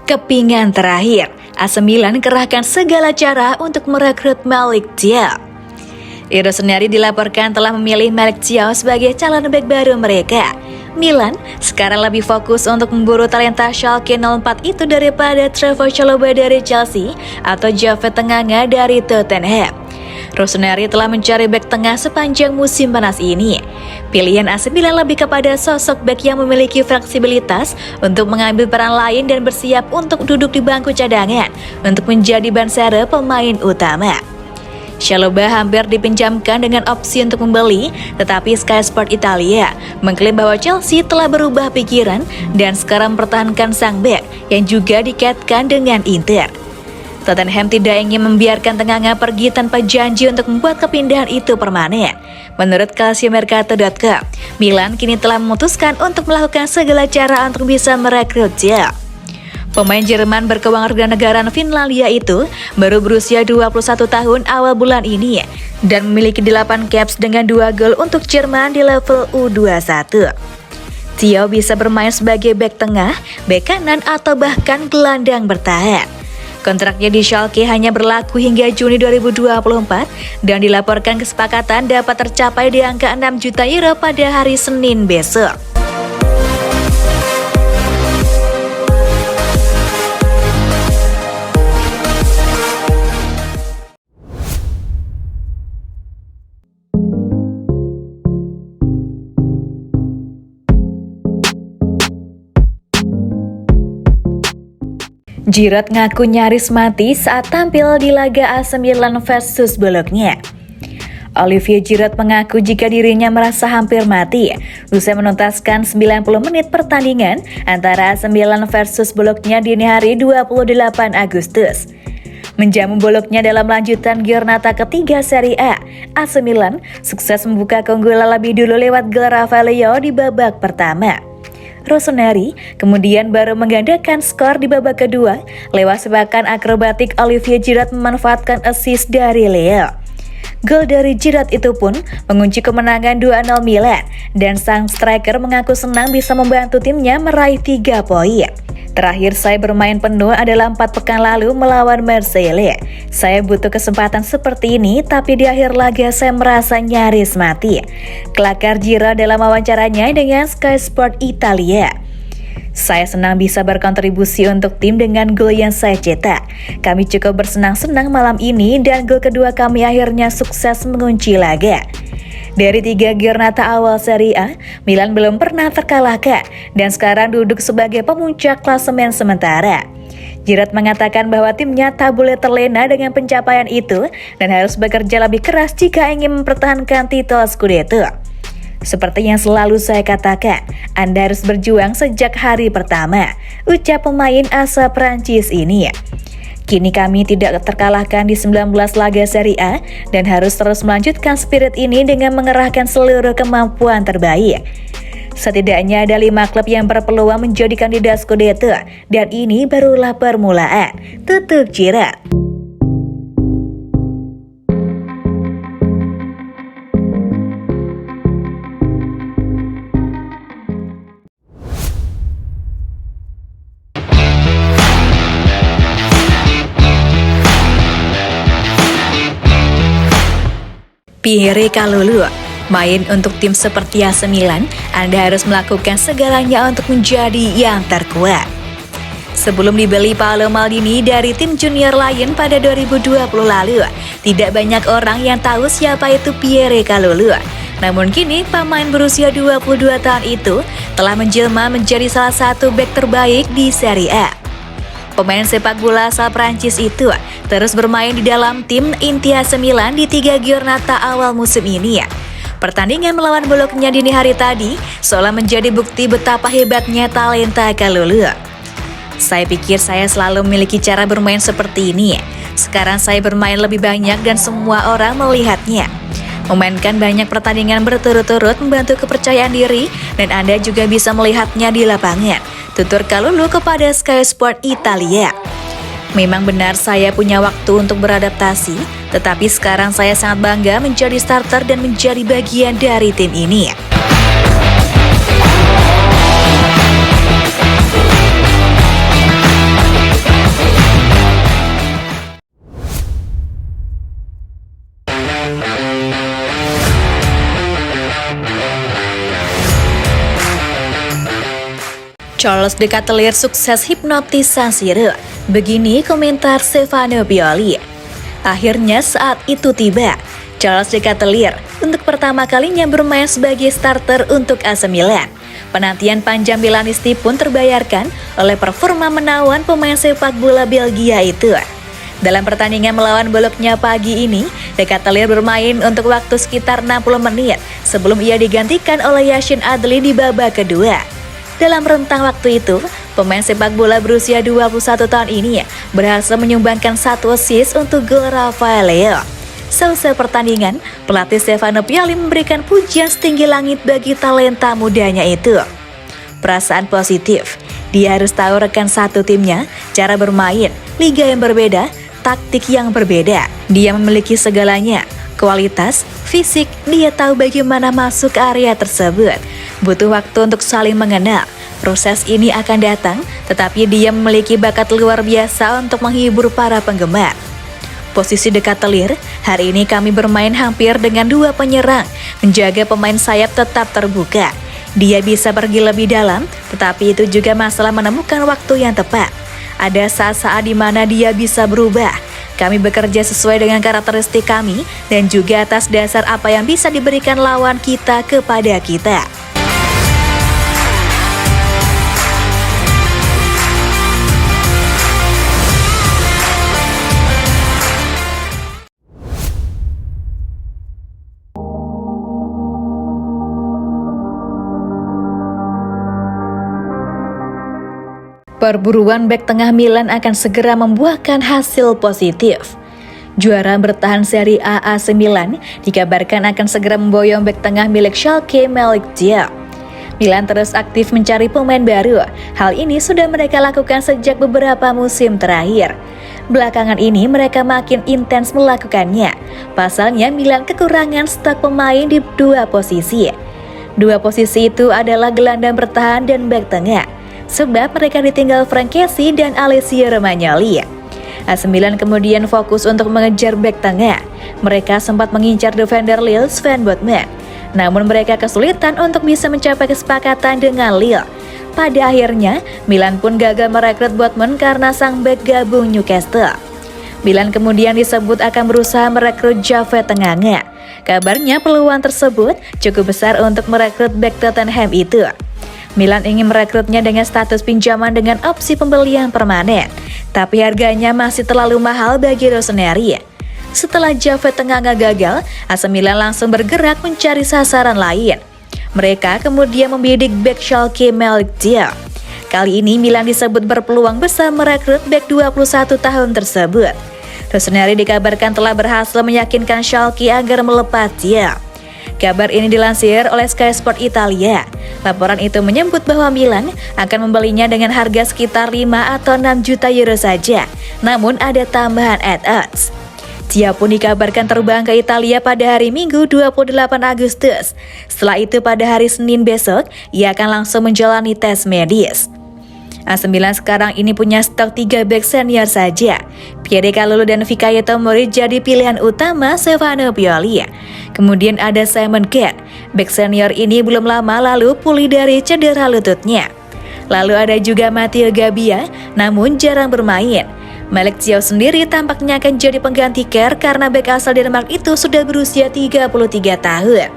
Kepingan terakhir, AC Milan kerahkan segala cara untuk merekrut Malick Thiaw. Rossoneri dilaporkan telah memilih Malick Thiaw sebagai calon bek baru mereka. Milan sekarang lebih fokus untuk memburu talenta Schalke 04 itu daripada Trevoh Chalobah dari Chelsea atau Javed Tanganga dari Tottenham. Rossoneri telah mencari bek tengah sepanjang musim panas ini. Pilihan AC Milan lebih kepada sosok bek yang memiliki fleksibilitas untuk mengambil peran lain dan bersiap untuk duduk di bangku cadangan untuk menjadi ban serep pemain utama. Chalobah hampir dipinjamkan dengan opsi untuk membeli, tetapi Sky Sport Italia mengklaim bahwa Chelsea telah berubah pikiran dan sekarang mempertahankan sang bek yang juga dikaitkan dengan Inter. Tottenham tidak ingin membiarkan Tanganga pergi tanpa janji untuk membuat kepindahan itu permanen. Menurut calciomercato.com, Milan kini telah memutuskan untuk melakukan segala cara untuk bisa merekrut Thiaw. Pemain Jerman berkewarganegaraan Finlandia itu baru berusia 21 tahun awal bulan ini dan memiliki 8 caps dengan 2 gol untuk Jerman di level U21. Thiaw bisa bermain sebagai bek tengah, bek kanan atau bahkan gelandang bertahan. Kontraknya di Schalke hanya berlaku hingga Juni 2024 dan dilaporkan kesepakatan dapat tercapai di angka 6 juta euro pada hari Senin besok. Giroud ngaku nyaris mati saat tampil di laga AC Milan versus Bologna. Olivier Giroud mengaku jika dirinya merasa hampir mati usai menuntaskan 90 menit pertandingan antara AC Milan versus Bologna dini hari 28 Agustus. Menjamu Bologna dalam lanjutan giornata ketiga Serie A, AC Milan sukses membuka keunggulan lebih dulu lewat gol Rafael di babak pertama. Rossoneri kemudian baru menggandakan skor di babak kedua lewat sepakan akrobatik Olivier Giroud memanfaatkan assist dari Leo. Gol dari Giroud itu pun mengunci kemenangan 2-0 Milan dan sang striker mengaku senang bisa membantu timnya meraih 3 poin. Terakhir saya bermain penuh adalah 4 pekan lalu melawan Marseille. Saya butuh kesempatan seperti ini, tapi di akhir laga saya merasa nyaris mati. Kelakar Giroud dalam wawancaranya dengan Sky Sport Italia. Saya senang bisa berkontribusi untuk tim dengan gol yang saya cetak. Kami cukup bersenang-senang malam ini dan gol kedua kami akhirnya sukses mengunci laga. Dari 3 giornata awal Serie A, Milan belum pernah terkalahkan dan sekarang duduk sebagai pemuncak klasemen sementara. Giroud mengatakan bahwa timnya tak boleh terlena dengan pencapaian itu dan harus bekerja lebih keras jika ingin mempertahankan titel Scudetto. Seperti yang selalu saya katakan, Anda harus berjuang sejak hari pertama, ucap pemain asal Prancis ini. Kini kami tidak terkalahkan di 19 laga Serie A dan harus terus melanjutkan spirit ini dengan mengerahkan seluruh kemampuan terbaik. Setidaknya ada 5 klub yang berpeluang menjadi kandidat Scudetto dan ini barulah permulaan, tutup Giroud. Pierre Kalulu, main untuk tim seperti AC Milan, Anda harus melakukan segalanya untuk menjadi yang terkuat. Sebelum dibeli Paolo Maldini dari tim junior Lion pada 2020 lalu, tidak banyak orang yang tahu siapa itu Pierre Kalulu. Namun kini pemain berusia 22 tahun itu telah menjelma menjadi salah satu bek terbaik di Serie A. Pemain sepak bola asal Prancis itu terus bermain di dalam tim inti AC Milan di 3 giornata awal musim ini. Pertandingan melawan Bologna dini hari tadi seolah menjadi bukti betapa hebatnya talenta Kalulu. Saya pikir saya selalu memiliki cara bermain seperti ini. Sekarang saya bermain lebih banyak dan semua orang melihatnya. Memainkan banyak pertandingan berturut-turut membantu kepercayaan diri dan Anda juga bisa melihatnya di lapangan, tutur Kalulu kepada Sky Sport Italia. Memang benar saya punya waktu untuk beradaptasi, tetapi sekarang saya sangat bangga menjadi starter dan menjadi bagian dari tim ini. Charles De Ketelaere sukses hipnotisasi Re. Begini komentar Stefano Pioli. Akhirnya saat itu tiba. Charles De Ketelaere untuk pertama kalinya bermain sebagai starter untuk AC Milan. Penantian panjang Milanisti pun terbayarkan oleh performa menawan pemain sepak bola Belgia itu. Dalam pertandingan melawan Bologna pagi ini, De Ketelaere bermain untuk waktu sekitar 60 menit sebelum ia digantikan oleh Yacine Adli di babak kedua. Dalam rentang waktu itu, pemain sepak bola berusia 21 tahun ini berhasil menyumbangkan 1 assist untuk gol Rafael Leao. Selesai pertandingan, pelatih Stefano Pioli memberikan pujian setinggi langit bagi talenta mudanya itu. Perasaan positif, dia harus tahu rekan satu timnya, cara bermain, liga yang berbeda, taktik yang berbeda. Dia memiliki segalanya, kualitas, fisik, dia tahu bagaimana masuk ke area tersebut. Butuh waktu untuk saling mengenal. Proses ini akan datang, tetapi dia memiliki bakat luar biasa untuk menghibur para penggemar. Posisi De Ketelaere, hari ini kami bermain hampir dengan 2 penyerang, menjaga pemain sayap tetap terbuka. Dia bisa pergi lebih dalam, tetapi itu juga masalah menemukan waktu yang tepat. Ada saat-saat di mana dia bisa berubah. Kami bekerja sesuai dengan karakteristik kami dan juga atas dasar apa yang bisa diberikan lawan kita kepada kita. Perburuan bek tengah Milan akan segera membuahkan hasil positif. Juara bertahan Serie A AC Milan dikabarkan akan segera memboyong bek tengah milik Schalke Malick Thiaw. Milan terus aktif mencari pemain baru. Hal ini sudah mereka lakukan sejak beberapa musim terakhir. Belakangan ini mereka makin intens melakukannya. Pasalnya Milan kekurangan stok pemain di 2 posisi. 2 posisi itu adalah gelandang bertahan dan bek tengah. Sebab mereka ditinggal Franck Kessie dan Alessio Romagnoli. AC Milan kemudian fokus untuk mengejar bek tengah. Mereka sempat mengincar defender Lille Sven Botman. Namun mereka kesulitan untuk bisa mencapai kesepakatan dengan Lille. Pada akhirnya, Milan pun gagal merekrut Botman karena sang bek gabung Newcastle. Milan kemudian disebut akan berusaha merekrut Javed Tanganga. Kabarnya peluang tersebut cukup besar untuk merekrut bek Tottenham itu. Milan ingin merekrutnya dengan status pinjaman dengan opsi pembelian permanen, tapi harganya masih terlalu mahal bagi Rossoneri. Setelah Javed Tanganga gagal, AC Milan langsung bergerak mencari sasaran lain. Mereka kemudian membidik bek Schalke Malick Thiaw. Kali ini Milan disebut berpeluang besar merekrut bek 21 tahun tersebut. Rossoneri dikabarkan telah berhasil meyakinkan Schalke agar melepas Thiaw. Kabar ini dilansir oleh Sky Sport Italia. Laporan itu menyebut bahwa Milan akan membelinya dengan harga sekitar 5 atau 6 juta euro saja. Namun ada tambahan add-ons. Thiaw pun dikabarkan terbang ke Italia pada hari Minggu 28 Agustus. Setelah itu pada hari Senin besok, ia akan langsung menjalani tes medis. AC Milan sekarang ini punya stok 3 bek senior saja. Pierre Kalulu dan Fikayo Tomori jadi pilihan utama Stefano Pioli. Kemudian ada Simon Kjær. Bek senior ini belum lama lalu pulih dari cedera lututnya. Lalu ada juga Matteo Gabbia, namun jarang bermain. Malick Thiaw sendiri tampaknya akan jadi pengganti Kjær karena bek asal Denmark itu sudah berusia 33 tahun.